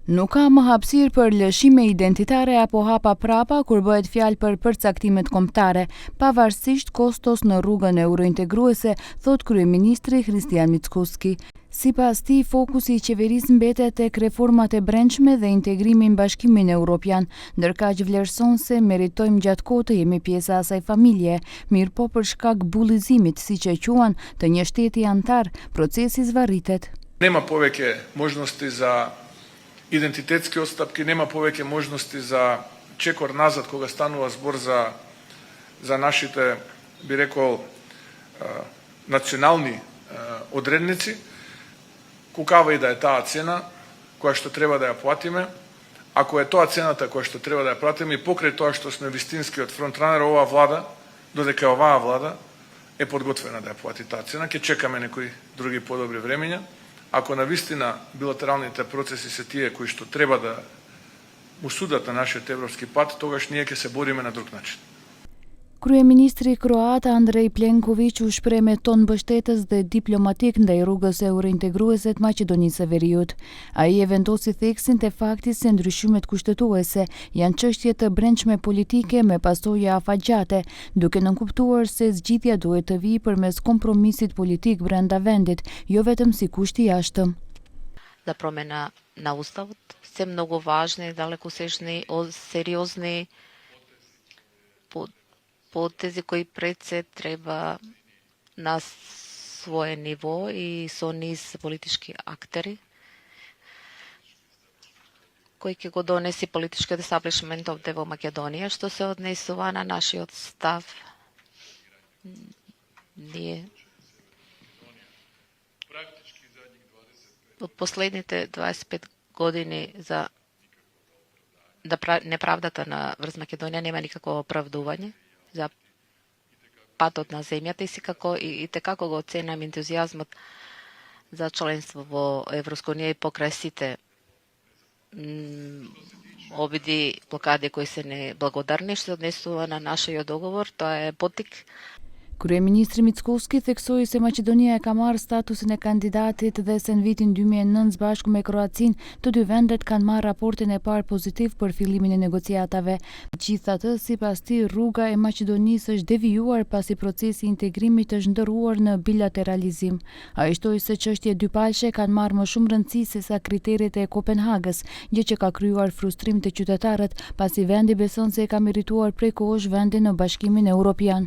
Nuk ka më hapësirë për lëshime identitare apo hapa prapa kur bëhet fjalë për përcaktimet kombëtare, pavarësisht kostos në rrugën eurointegruese, thot kryeministri Hristijan Mickoski. Sipas tij, fokusi i qeverisë mbetet tek reformat e brendshme dhe integrimi në Bashkimin Evropian, ndërkaq vlerëson se meritojmë gjatë kohë të jemi pjesa e asaj familje, mirë po për shkak bullizimit, siç e quan, të një shteti antar, procesi zvarritet. Нема повеќе можности за идентитетски отстапки, нема повеќе можности за чекор назад кога станува збор за нашите, би рекол, национални одредници. Кукава и да е таа цена која што треба да ја платиме, ако е тоа цената која што треба да ја платиме и покрај тоа што сме вистинскиот фронтранер, оваа влада, додека оваа влада е подготвена да ја плати таа цена, ќе чекаме некои други подобри времења. Ако навистина билатералните процеси се тие кои што треба да му судат на нашиот европски пат, тогаш ние ќе се бориме на друг начин. Kryeministri kroat Andrej Plenković u shpreh me ton mbështetës dhe diplomatik ndaj rrugës eurointegruese të Maqedonisë së Veriut. Ai e vendosi theksin te fakti se ndryshimet kushtetuese janë çështje të brendshme politike me pasojë afatgjate, duke nënkuptuar se zgjidhja duhet të vijë përmes kompromisit politik brenda vendit, jo vetëm si kusht i jashtëm. За промена на уставот се многу важни, далекосежни, сериозни потези кои пред се треба на свое ниво и со низ политички актери кој ќе го донеси политичкиот естаблишмент овде во Македонија, што се однесува на нашиот став. Ние од последните 25 години за неправдата врз Македонија нема никакво оправдување за патот на земјата и секако и како го оценам ентузијазмот за членство во Европска унија и покрај сите обиди, блокади кои се неблагодарни, што се однесува на нашиот договор, тоа е потик. Kryeministri Mickoski theksoi se Maqedonia e ka marrë statusin e kandidatit dhe se në vitin 2009 së bashku me Kroacinë, të dy vendet kanë marrë raportin e parë pozitiv për fillimin e negociatave. Gjithatë, sipas tij, rruga e Maqedonisë është devijuar pasi procesi i integrimit është ndërruar në bilateralizim. Ai shtoi se çështje dypalshe kanë marrë më shumë rëndësi se sa kriteret e Kopenhagës, gjë që ka krijuar frustrim te qytetarët, pasi vendi beson se e ka merituar prej kohësh vendin në Bashkimin Evropian.